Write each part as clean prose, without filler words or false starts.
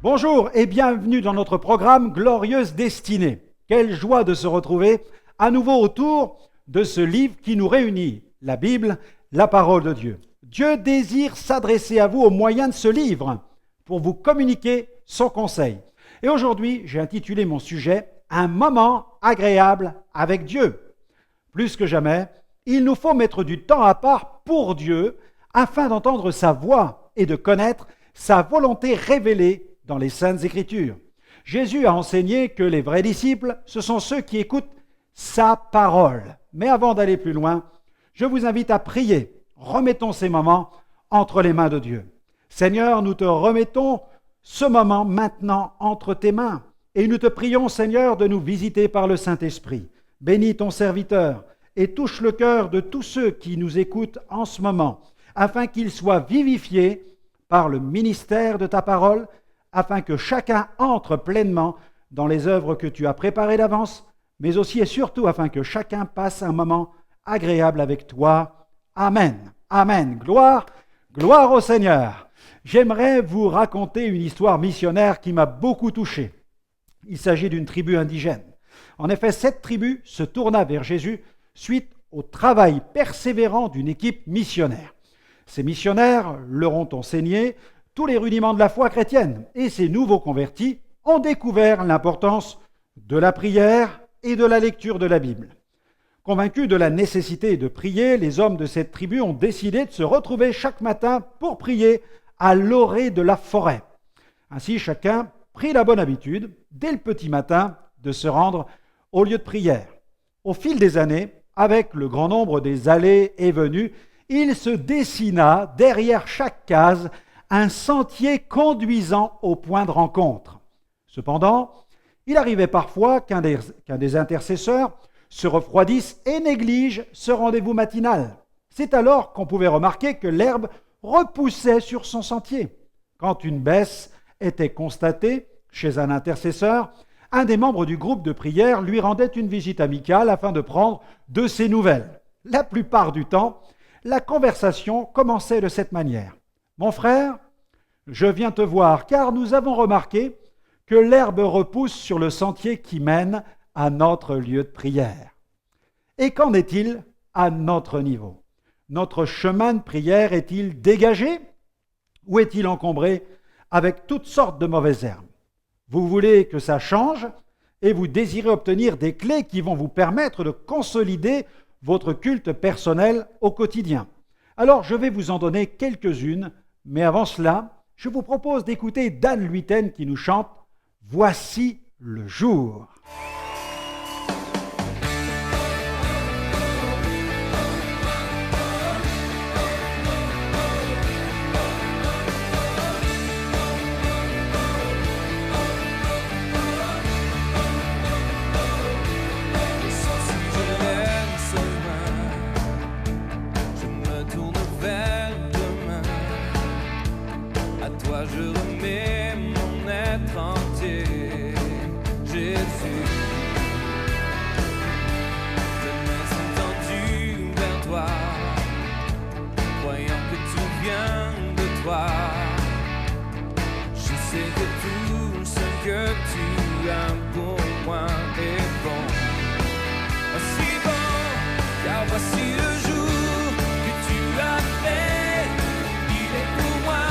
Bonjour et bienvenue dans notre programme Glorieuse Destinée. Quelle joie de se retrouver à nouveau autour de ce livre qui nous réunit, la Bible, la parole de Dieu. Dieu désire s'adresser à vous au moyen de ce livre pour vous communiquer son conseil. Et aujourd'hui, j'ai intitulé mon sujet « Un moment agréable avec Dieu ». Plus que jamais, il nous faut mettre du temps à part pour Dieu afin d'entendre sa voix et de connaître sa volonté révélée dans les Saintes Écritures. Jésus a enseigné que les vrais disciples, ce sont ceux qui écoutent sa parole. Mais avant d'aller plus loin, je vous invite à prier. Remettons ces moments entre les mains de Dieu. Seigneur, nous te remettons ce moment maintenant entre tes mains et nous te prions, Seigneur, de nous visiter par le Saint-Esprit. Bénis ton serviteur et touche le cœur de tous ceux qui nous écoutent en ce moment, afin qu'ils soient vivifiés par le ministère de ta parole, afin que chacun entre pleinement dans les œuvres que tu as préparées d'avance, mais aussi et surtout afin que chacun passe un moment agréable avec toi. Amen. Amen. Gloire au Seigneur. J'aimerais vous raconter une histoire missionnaire qui m'a beaucoup touché. Il s'agit d'une tribu indigène. En effet, cette tribu se tourna vers Jésus suite au travail persévérant d'une équipe missionnaire. Ces missionnaires leur ont enseigné tous les rudiments de la foi chrétienne et ces nouveaux convertis ont découvert l'importance de la prière et de la lecture de la Bible. Convaincus de la nécessité de prier, les hommes de cette tribu ont décidé de se retrouver chaque matin pour prier à l'orée de la forêt. Ainsi, chacun prit la bonne habitude, dès le petit matin, de se rendre au lieu de prière. Au fil des années, avec le grand nombre des allées et venues, il se dessina derrière chaque case un sentier conduisant au point de rencontre. Cependant, il arrivait parfois qu'un des intercesseurs se refroidisse et néglige ce rendez-vous matinal. C'est alors qu'on pouvait remarquer que l'herbe repoussait sur son sentier. Quand une baisse était constatée chez un intercesseur, un des membres du groupe de prière lui rendait une visite amicale afin de prendre de ses nouvelles. La plupart du temps, la conversation commençait de cette manière. « Mon frère, je viens te voir car nous avons remarqué que l'herbe repousse sur le sentier qui mène à notre lieu de prière. Et qu'en est-il à notre niveau? Notre chemin de prière est-il dégagé ou est-il encombré avec toutes sortes de mauvaises herbes? Vous voulez que ça change et vous désirez obtenir des clés qui vont vous permettre de consolider votre culte personnel au quotidien. Alors, je vais vous en donner quelques-unes, mais avant cela, je vous propose d'écouter Dan Luyten qui nous chante « Voici le jour ». Je remets mon être entier, Jésus. Les mains sont tendues vers toi, croyant que tout vient de toi. Je sais que tout ce que tu as pour moi est bon. Voici bon, car voici le jour que tu as fait. Il est pour moi.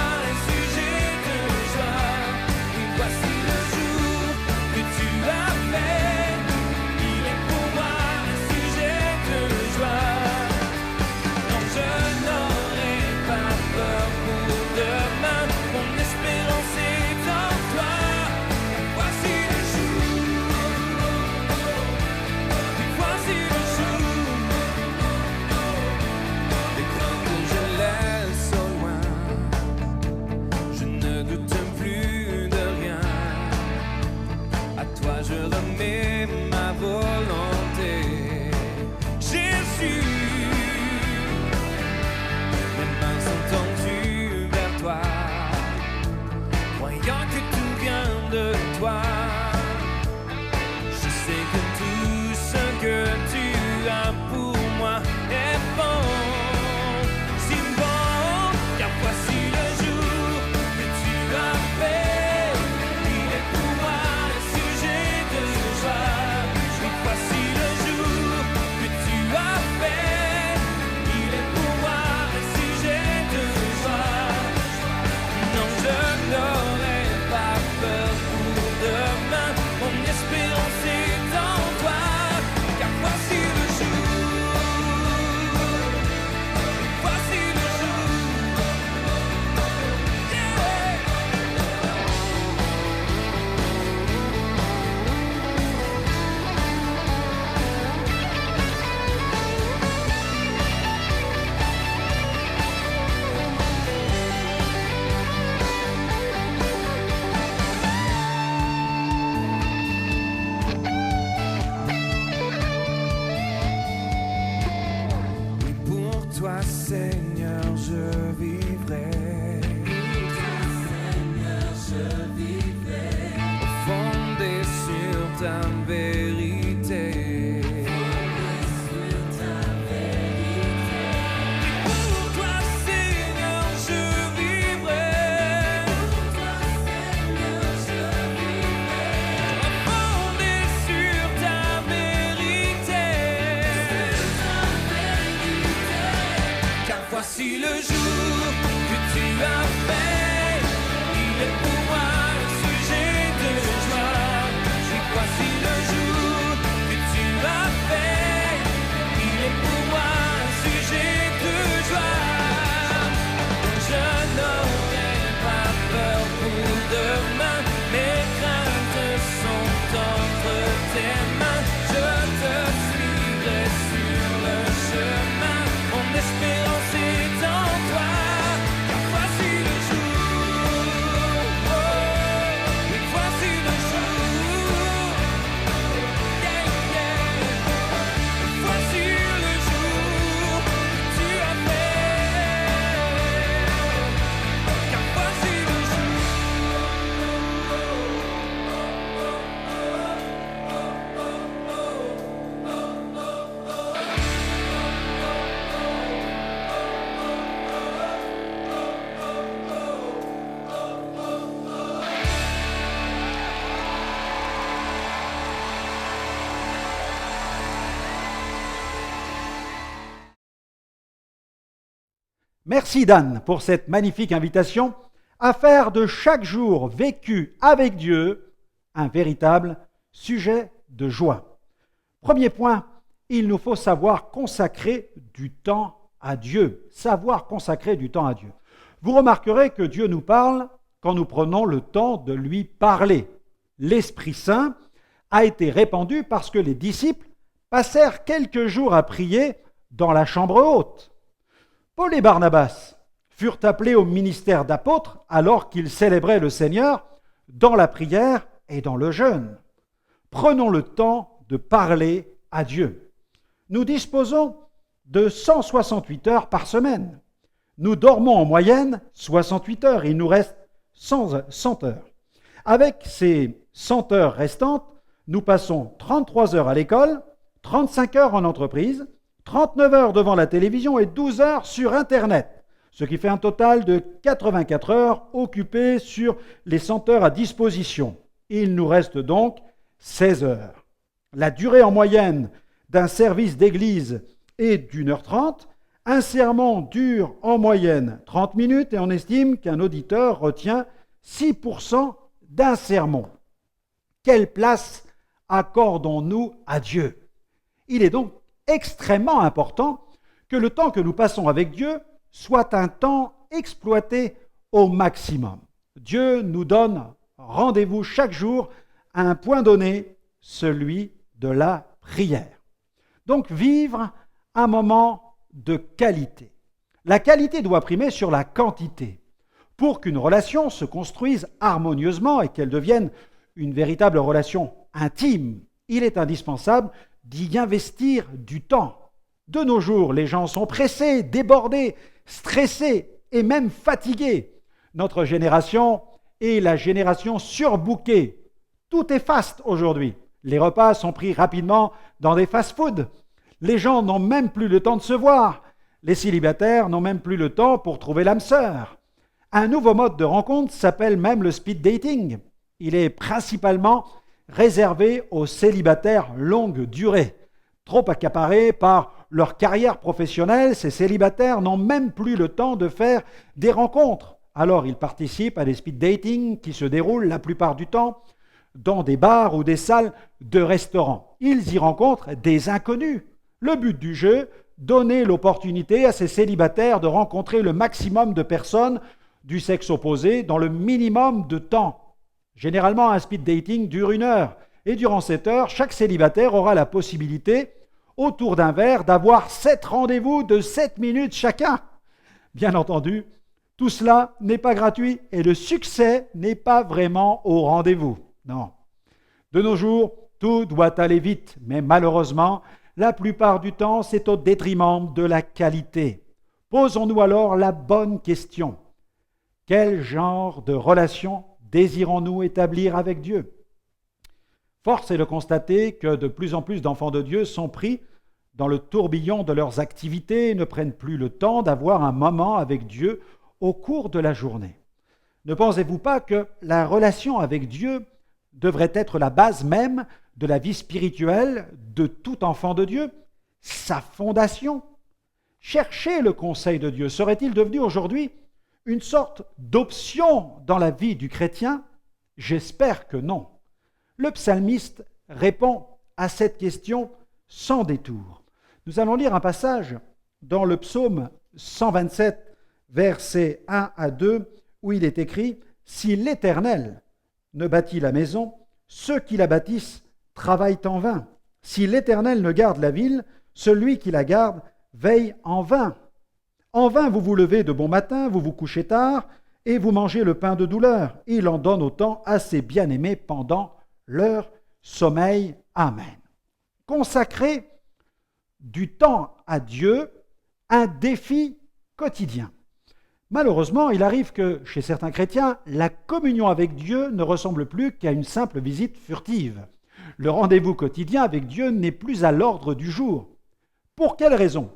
Seigneur, je vivrai. Fondé sur ta vérité. Pour toi, Seigneur, je vivrai. Fondé sur ta vérité. Car voici le jour que tu as fait. Il est pour moi un sujet de joie. Voici le jour que tu as fait. Il est pour moi un sujet de joie. Je n'aurai pas peur pour demain. Mes craintes sont entre tes mains. Je te suivrai sur le chemin. Mon espérance est en toi. Car voici le jour. Oui, voici le jour. Voici le jour que tu as fait. Car voici le Merci Dan pour cette magnifique invitation à faire de chaque jour vécu avec Dieu un véritable sujet de joie. Premier point, il nous faut savoir consacrer du temps à Dieu. Savoir consacrer du temps à Dieu. Vous remarquerez que Dieu nous parle quand nous prenons le temps de lui parler. L'Esprit Saint a été répandu parce que les disciples passèrent quelques jours à prier dans la chambre haute. Paul et Barnabas furent appelés au ministère d'apôtres alors qu'ils célébraient le Seigneur dans la prière et dans le jeûne. Prenons le temps de parler à Dieu. Nous disposons de 168 heures par semaine. Nous dormons en moyenne 68 heures. Il nous reste 100 heures. Avec ces 100 heures restantes, nous passons 33 heures à l'école, 35 heures en entreprise, 39 heures devant la télévision et 12 heures sur Internet, ce qui fait un total de 84 heures occupées sur les 100 heures à disposition. Il nous reste donc 16 heures. La durée en moyenne d'un service d'église est d'1h30. Un sermon dure en moyenne 30 minutes et on estime qu'un auditeur retient 6% d'un sermon. Quelle place accordons-nous à Dieu? Il est donc extrêmement important que le temps que nous passons avec Dieu soit un temps exploité au maximum. Dieu nous donne rendez-vous chaque jour à un point donné, celui de la prière. Donc vivre un moment de qualité. La qualité doit primer sur la quantité. Pour qu'une relation se construise harmonieusement et qu'elle devienne une véritable relation intime, il est indispensable d'y investir du temps. De nos jours, les gens sont pressés, débordés, stressés et même fatigués. Notre génération est la génération surbookée. Tout est fast aujourd'hui. Les repas sont pris rapidement dans des fast-foods. Les gens n'ont même plus le temps de se voir. Les célibataires n'ont même plus le temps pour trouver l'âme sœur. Un nouveau mode de rencontre s'appelle même le speed dating. Il est principalement réservé aux célibataires longue durée. Trop accaparés par leur carrière professionnelle, ces célibataires n'ont même plus le temps de faire des rencontres. Alors ils participent à des speed dating qui se déroulent la plupart du temps dans des bars ou des salles de restaurants. Ils y rencontrent des inconnus. Le but du jeu, donner l'opportunité à ces célibataires de rencontrer le maximum de personnes du sexe opposé dans le minimum de temps. Généralement, un speed dating dure 1 heure. Et durant cette heure, chaque célibataire aura la possibilité, autour d'un verre, d'avoir 7 rendez-vous de 7 minutes chacun. Bien entendu, tout cela n'est pas gratuit et le succès n'est pas vraiment au rendez-vous. Non. De nos jours, tout doit aller vite, mais malheureusement, la plupart du temps, c'est au détriment de la qualité. Posons-nous alors la bonne question. Quel genre de relation désirons-nous établir avec Dieu? Force est de constater que de plus en plus d'enfants de Dieu sont pris dans le tourbillon de leurs activités et ne prennent plus le temps d'avoir un moment avec Dieu au cours de la journée. Ne pensez-vous pas que la relation avec Dieu devrait être la base même de la vie spirituelle de tout enfant de Dieu, sa fondation? Chercher le conseil de Dieu serait-il devenu aujourd'hui une sorte d'option dans la vie du chrétien? J'espère que non. Le psalmiste répond à cette question sans détour. Nous allons lire un passage dans le psaume 127, versets 1 à 2, où il est écrit « Si l'Éternel ne bâtit la maison, ceux qui la bâtissent travaillent en vain. Si l'Éternel ne garde la ville, celui qui la garde veille en vain. En vain vous vous levez de bon matin, vous vous couchez tard, et vous mangez le pain de douleur. Il en donne autant à ses bien-aimés pendant leur sommeil. Amen. » Consacrer du temps à Dieu, un défi quotidien. Malheureusement, il arrive que, chez certains chrétiens, la communion avec Dieu ne ressemble plus qu'à une simple visite furtive. Le rendez-vous quotidien avec Dieu n'est plus à l'ordre du jour. Pour quelles raisons?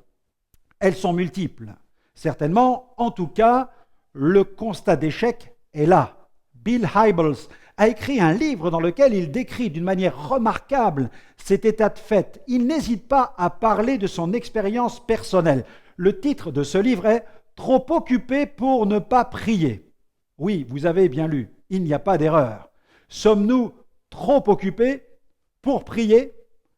Elles sont multiples. Certainement, en tout cas, le constat d'échec est là. Bill Hybels a écrit un livre dans lequel il décrit d'une manière remarquable cet état de fait. Il n'hésite pas à parler de son expérience personnelle. Le titre de ce livre est « Trop occupé pour ne pas prier ». Oui, vous avez bien lu, il n'y a pas d'erreur. Sommes-nous trop occupés pour prier?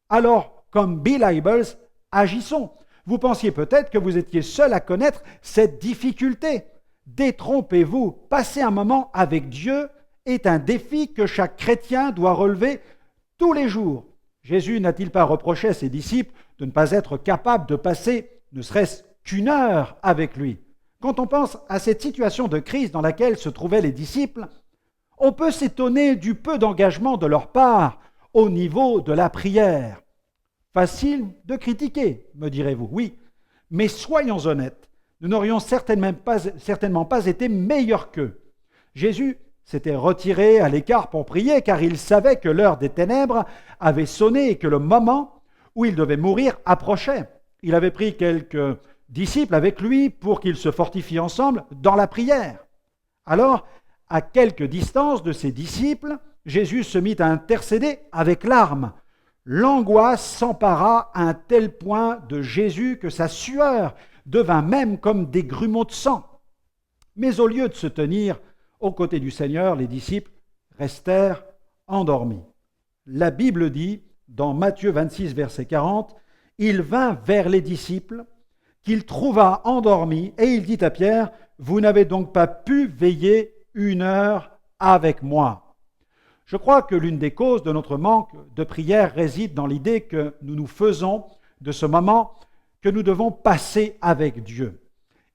Alors, comme Bill Hybels, agissons. Vous pensiez peut-être que vous étiez seul à connaître cette difficulté. Détrompez-vous, passer un moment avec Dieu est un défi que chaque chrétien doit relever tous les jours. Jésus n'a-t-il pas reproché à ses disciples de ne pas être capables de passer ne serait-ce qu'une heure avec lui? Quand on pense à cette situation de crise dans laquelle se trouvaient les disciples, on peut s'étonner du peu d'engagement de leur part au niveau de la prière. Facile de critiquer, me direz-vous, oui, mais soyons honnêtes, nous n'aurions certainement pas été meilleurs qu'eux. Jésus s'était retiré à l'écart pour prier car il savait que l'heure des ténèbres avait sonné et que le moment où il devait mourir approchait. Il avait pris quelques disciples avec lui pour qu'ils se fortifient ensemble dans la prière. Alors, à quelque distance de ses disciples, Jésus se mit à intercéder avec larmes. L'angoisse s'empara à un tel point de Jésus que sa sueur devint même comme des grumeaux de sang. Mais au lieu de se tenir aux côtés du Seigneur, les disciples restèrent endormis. La Bible dit, dans Matthieu 26, verset 40, « Il vint vers les disciples, qu'il trouva endormis, et il dit à Pierre, « Vous n'avez donc pas pu veiller une heure avec moi. » Je crois que l'une des causes de notre manque de prière réside dans l'idée que nous nous faisons de ce moment que nous devons passer avec Dieu.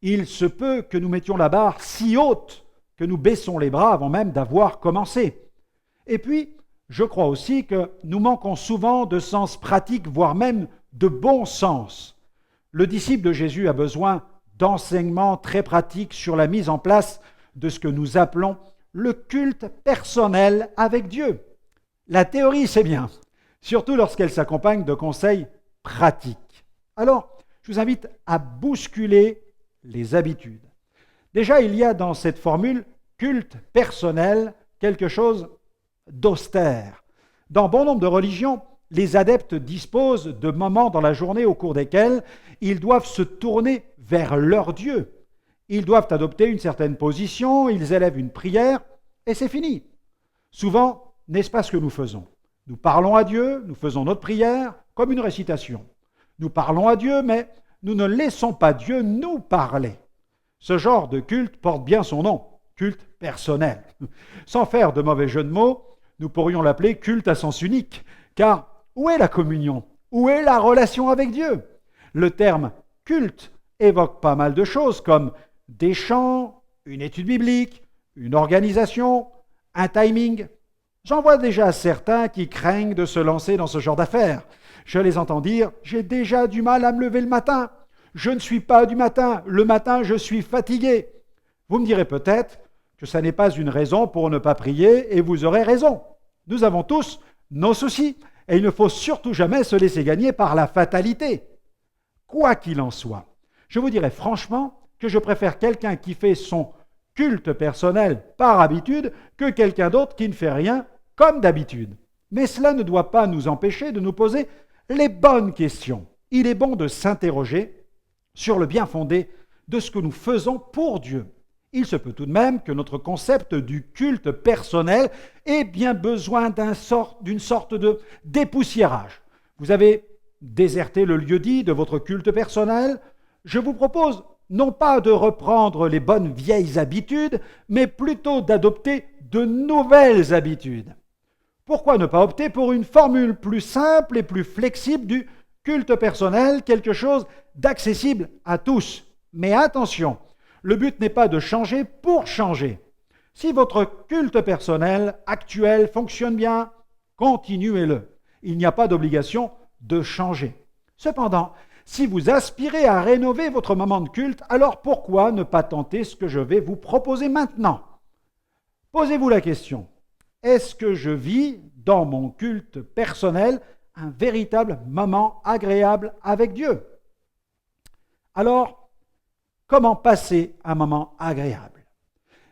Il se peut que nous mettions la barre si haute que nous baissons les bras avant même d'avoir commencé. Et puis, je crois aussi que nous manquons souvent de sens pratique, voire même de bon sens. Le disciple de Jésus a besoin d'enseignements très pratiques sur la mise en place de ce que nous appelons le culte personnel avec Dieu. La théorie, c'est bien, surtout lorsqu'elle s'accompagne de conseils pratiques. Alors, je vous invite à bousculer les habitudes. Déjà, il y a dans cette formule culte personnel quelque chose d'austère. Dans bon nombre de religions, les adeptes disposent de moments dans la journée au cours desquels ils doivent se tourner vers leur Dieu. Ils doivent adopter une certaine position, ils élèvent une prière, et c'est fini. Souvent, n'est-ce pas ce que nous faisons? Nous parlons à Dieu, nous faisons notre prière comme une récitation. Nous parlons à Dieu, mais nous ne laissons pas Dieu nous parler. Ce genre de culte porte bien son nom, culte personnel. Sans faire de mauvais jeu de mots, nous pourrions l'appeler culte à sens unique, car où est la communion? Où est la relation avec Dieu? Le terme culte évoque pas mal de choses comme des chants, une étude biblique, une organisation, un timing. J'en vois déjà certains qui craignent de se lancer dans ce genre d'affaires. Je les entends dire « j'ai déjà du mal à me lever le matin, Je ne suis pas du matin. Le matin, je suis fatigué. Vous me direz peut-être que ça n'est pas une raison pour ne pas prier et vous aurez raison. Nous avons tous nos soucis et il ne faut surtout jamais se laisser gagner par la fatalité. Quoi qu'il en soit, je vous dirais franchement que je préfère quelqu'un qui fait son culte personnel par habitude que quelqu'un d'autre qui ne fait rien comme d'habitude. Mais cela ne doit pas nous empêcher de nous poser les bonnes questions. Il est bon de s'interroger sur le bien fondé de ce que nous faisons pour Dieu. Il se peut tout de même que notre concept du culte personnel ait bien besoin d'une sorte de dépoussiérage. Vous avez déserté le lieu-dit de votre culte personnel. Je vous propose non pas de reprendre les bonnes vieilles habitudes, mais plutôt d'adopter de nouvelles habitudes. Pourquoi ne pas opter pour une formule plus simple et plus flexible du culte personnel, quelque chose d'accessible à tous? Mais attention, le but n'est pas de changer pour changer. Si votre culte personnel actuel fonctionne bien, continuez-le. Il n'y a pas d'obligation de changer. Cependant, si vous aspirez à rénover votre moment de culte, alors pourquoi ne pas tenter ce que je vais vous proposer maintenant? Posez-vous la question. Est-ce que je vis dans mon culte personnel un véritable moment agréable avec Dieu? Alors, comment passer un moment agréable?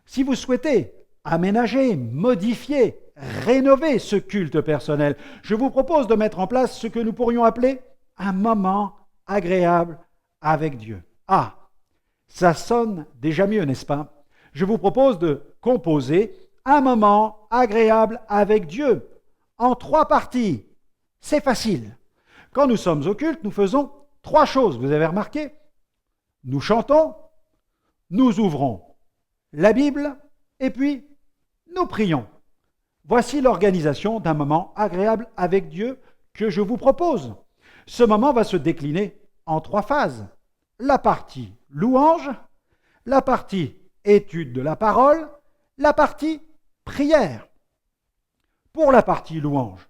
Si vous souhaitez aménager, modifier, rénover ce culte personnel, je vous propose de mettre en place ce que nous pourrions appeler un moment agréable avec Dieu. Ah, ça sonne déjà mieux, n'est-ce pas? Je vous propose de composer un moment agréable avec Dieu en 3 parties. C'est facile. Quand nous sommes au culte, nous faisons 3 choses, vous avez remarqué? Nous chantons, nous ouvrons la Bible et puis nous prions. Voici l'organisation d'un moment agréable avec Dieu que je vous propose. Ce moment va se décliner en 3 phases. La partie louange, la partie étude de la parole, la partie prière. Pour la partie louange,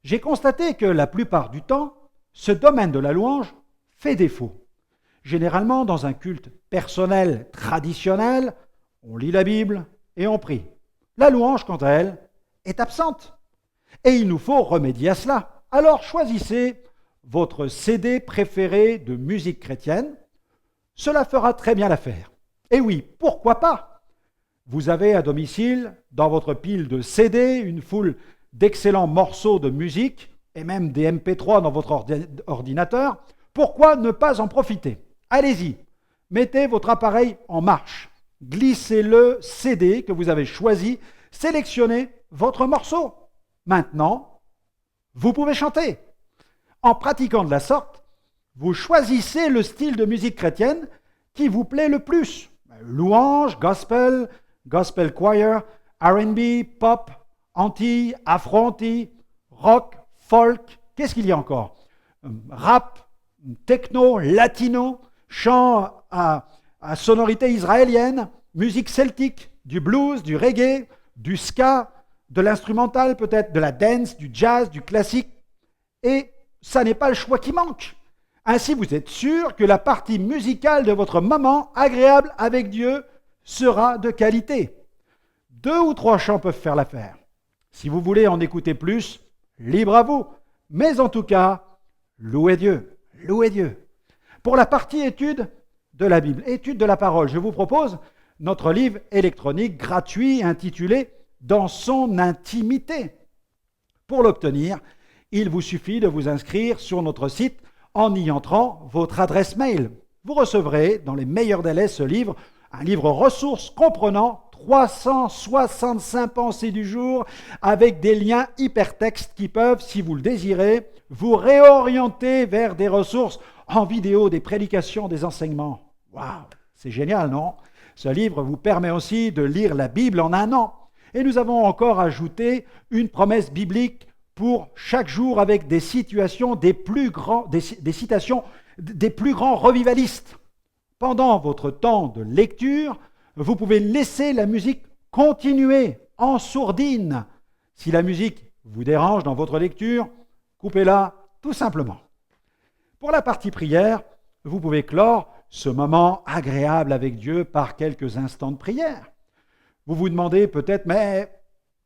j'ai constaté que la plupart du temps, ce domaine de la louange fait défaut. Généralement, dans un culte personnel traditionnel, on lit la Bible et on prie. La louange, quant à elle, est absente. Et il nous faut remédier à cela. Alors choisissez votre CD préféré de musique chrétienne. Cela fera très bien l'affaire. Et oui, pourquoi pas? Vous avez à domicile, dans votre pile de CD, une foule d'excellents morceaux de musique et même des MP3 dans votre ordinateur. Pourquoi ne pas en profiter? Allez-y, mettez votre appareil en marche. Glissez le CD que vous avez choisi, sélectionnez votre morceau. Maintenant, vous pouvez chanter. En pratiquant de la sorte, vous choisissez le style de musique chrétienne qui vous plaît le plus. Louange, gospel, gospel choir, R&B, pop, anti, afro-anti, rock, folk, qu'est-ce qu'il y a encore? Rap, techno, latino, chant à sonorité israélienne, musique celtique, du blues, du reggae, du ska, de l'instrumental peut-être, de la dance, du jazz, du classique. Et ça n'est pas le choix qui manque. Ainsi, vous êtes sûr que la partie musicale de votre moment agréable avec Dieu sera de qualité. 2 ou 3 chants peuvent faire l'affaire. Si vous voulez en écouter plus, libre à vous. Mais en tout cas, louez Dieu, louez Dieu. Pour la partie étude de la Bible, étude de la parole, je vous propose notre livre électronique gratuit intitulé « Dans son intimité ». Pour l'obtenir, il vous suffit de vous inscrire sur notre site en y entrant votre adresse mail. Vous recevrez dans les meilleurs délais ce livre, un livre ressources comprenant 365 pensées du jour avec des liens hypertextes qui peuvent, si vous le désirez, vous réorienter vers des ressources en vidéo, des prédications, des enseignements. Waouh, c'est génial, non? Ce livre vous permet aussi de lire la Bible en 1 an. Et nous avons encore ajouté une promesse biblique pour chaque jour avec des citations des plus grands revivalistes. Pendant votre temps de lecture, vous pouvez laisser la musique continuer en sourdine. Si la musique vous dérange dans votre lecture, coupez-la tout simplement. Pour la partie prière, vous pouvez clore ce moment agréable avec Dieu par quelques instants de prière. Vous vous demandez peut-être, mais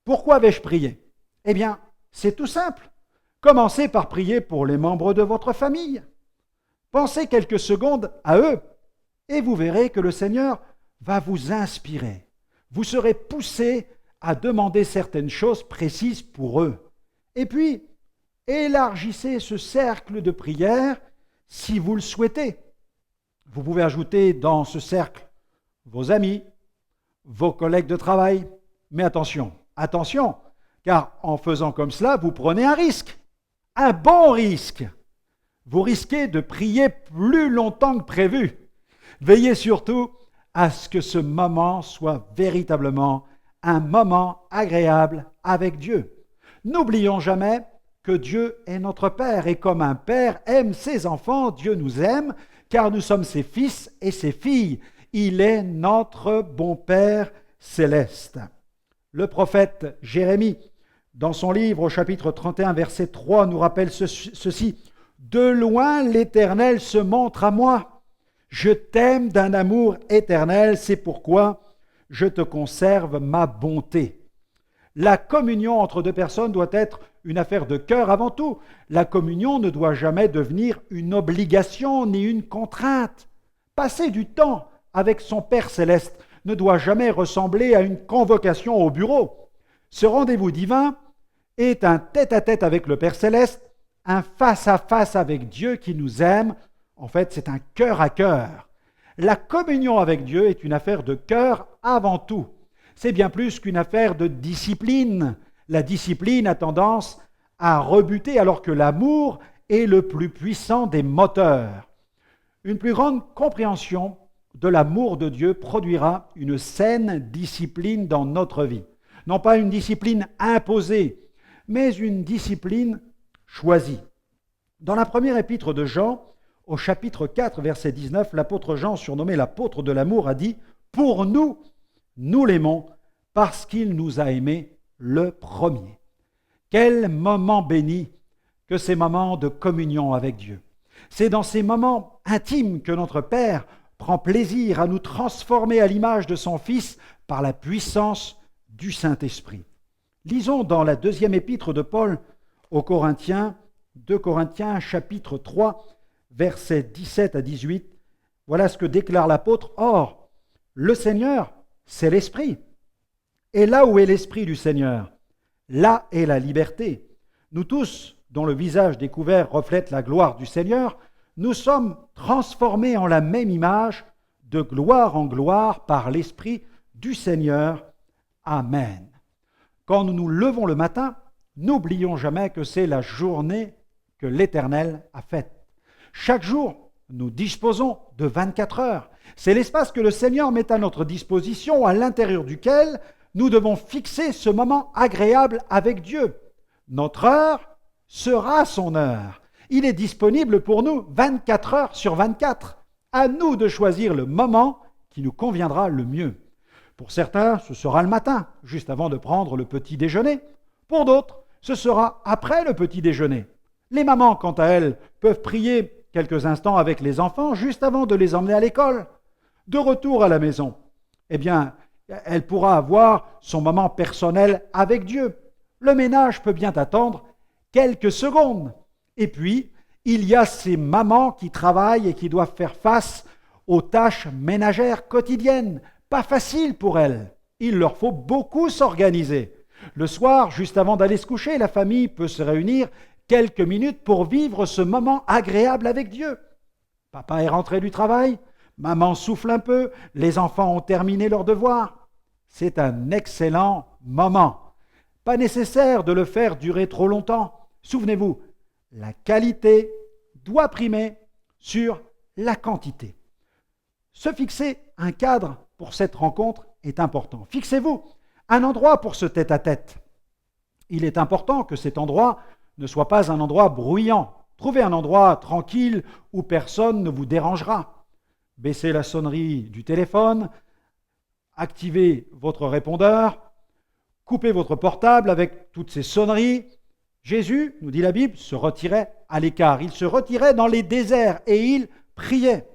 pourquoi vais-je prier? Eh bien, c'est tout simple. Commencez par prier pour les membres de votre famille. Pensez quelques secondes à eux et vous verrez que le Seigneur va vous inspirer. Vous serez poussé à demander certaines choses précises pour eux. Et puis, élargissez ce cercle de prière si vous le souhaitez. Vous pouvez ajouter dans ce cercle vos amis, vos collègues de travail. Mais attention, car en faisant comme cela, vous prenez un risque, un bon risque. Vous risquez de prier plus longtemps que prévu. Veillez surtout à ce que ce moment soit véritablement un moment agréable avec Dieu. N'oublions jamais que Dieu est notre Père et comme un Père aime ses enfants, Dieu nous aime car nous sommes ses fils et ses filles. Il est notre bon Père céleste. Le prophète Jérémie, dans son livre au chapitre 31, verset 3, nous rappelle ceci. « De loin l'Éternel se montre à moi. Je t'aime d'un amour éternel, c'est pourquoi je te conserve ma bonté. » La communion entre deux personnes doit être une affaire de cœur avant tout. La communion ne doit jamais devenir une obligation ni une contrainte. Passer du temps avec son Père céleste ne doit jamais ressembler à une convocation au bureau. Ce rendez-vous divin est un tête-à-tête avec le Père céleste, un face-à-face avec Dieu qui nous aime. En fait, c'est un cœur à cœur. La communion avec Dieu est une affaire de cœur avant tout. C'est bien plus qu'une affaire de discipline. La discipline a tendance à rebuter alors que l'amour est le plus puissant des moteurs. Une plus grande compréhension de l'amour de Dieu produira une saine discipline dans notre vie. Non pas une discipline imposée, mais une discipline choisie. Dans la première épître de Jean, au chapitre 4, verset 19, l'apôtre Jean, surnommé l'apôtre de l'amour, a dit « Pour nous, nous l'aimons parce qu'il nous a aimés le premier. » Quel moment béni que ces moments de communion avec Dieu. C'est dans ces moments intimes que notre Père prend plaisir à nous transformer à l'image de son Fils par la puissance du Saint-Esprit. Lisons dans la deuxième épître de Paul aux Corinthiens, 2 Corinthiens chapitre 3, versets 17 à 18. Voilà ce que déclare l'apôtre. « Or, le Seigneur, c'est l'Esprit. Et là où est l'Esprit du Seigneur, là est la liberté. Nous tous, dont le visage découvert reflète la gloire du Seigneur, nous sommes transformés en la même image, de gloire en gloire, par l'Esprit du Seigneur. Amen. » Quand nous nous levons le matin, n'oublions jamais que c'est la journée que l'Éternel a faite. Chaque jour, nous disposons de 24 heures. C'est l'espace que le Seigneur met à notre disposition, à l'intérieur duquel nous devons fixer ce moment agréable avec Dieu. Notre heure sera son heure. Il est disponible pour nous 24 heures sur 24. À nous de choisir le moment qui nous conviendra le mieux. Pour certains, ce sera le matin, juste avant de prendre le petit déjeuner. Pour d'autres, ce sera après le petit déjeuner. Les mamans, quant à elles, peuvent prier quelques instants avec les enfants juste avant de les emmener à l'école. De retour à la maison, eh bien, elle pourra avoir son moment personnel avec Dieu. Le ménage peut bien attendre quelques secondes. Et puis, il y a ces mamans qui travaillent et qui doivent faire face aux tâches ménagères quotidiennes. Pas facile pour elles. Il leur faut beaucoup s'organiser. Le soir, juste avant d'aller se coucher, la famille peut se réunir quelques minutes pour vivre ce moment agréable avec Dieu. Papa est rentré du travail, maman souffle un peu, les enfants ont terminé leurs devoirs. C'est un excellent moment. Pas nécessaire de le faire durer trop longtemps. Souvenez-vous, la qualité doit primer sur la quantité. Se fixer un cadre pour cette rencontre est important. Fixez-vous un endroit pour ce tête-à-tête. Il est important que cet endroit ne soit pas un endroit bruyant. Trouvez un endroit tranquille où personne ne vous dérangera. Baissez la sonnerie du téléphone, activez votre répondeur, coupez votre portable avec toutes ces sonneries. Jésus, nous dit la Bible, se retirait à l'écart. Il se retirait dans les déserts et il priait.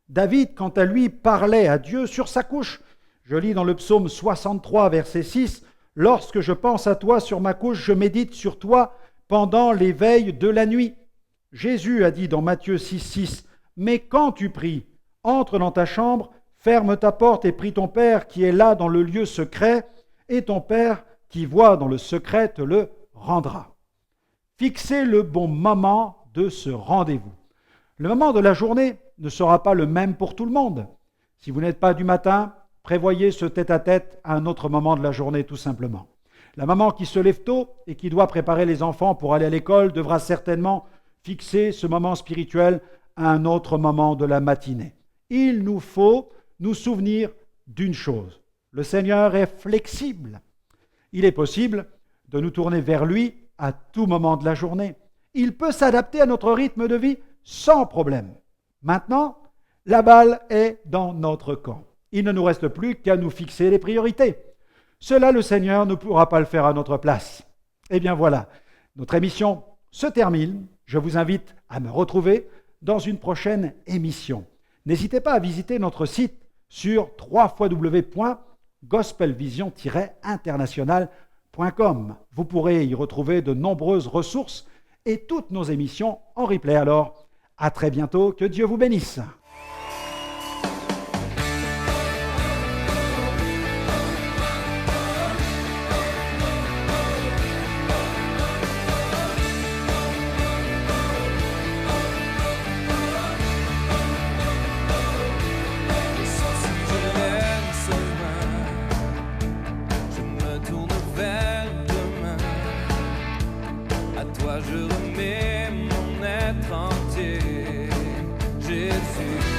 David, quant à lui, parlait à Dieu sur sa couche. Je lis dans le psaume 63, verset 6, « Lorsque je pense à toi sur ma couche, je médite sur toi pendant les veilles de la nuit. » Jésus a dit dans Matthieu 6, 6, « Mais quand tu pries, entre dans ta chambre, ferme ta porte et prie ton Père qui est là dans le lieu secret, et ton Père qui voit dans le secret te le rendra. » Fixez le bon moment de ce rendez-vous. Le moment de la journée ne sera pas le même pour tout le monde. Si vous n'êtes pas du matin, prévoyez ce tête-à-tête à un autre moment de la journée tout simplement. La maman qui se lève tôt et qui doit préparer les enfants pour aller à l'école devra certainement fixer ce moment spirituel à un autre moment de la matinée. Il nous faut nous souvenir d'une chose. Le Seigneur est flexible. Il est possible de nous tourner vers lui à tout moment de la journée. Il peut s'adapter à notre rythme de vie sans problème. Maintenant, la balle est dans notre camp. Il ne nous reste plus qu'à nous fixer les priorités. Cela, le Seigneur ne pourra pas le faire à notre place. Eh bien voilà, notre émission se termine. Je vous invite à me retrouver dans une prochaine émission. N'hésitez pas à visiter notre site sur www.gospelvision-international.com. Vous pourrez y retrouver de nombreuses ressources et toutes nos émissions en replay. Alors, à très bientôt, que Dieu vous bénisse. Je remets mon être entier, Jésus.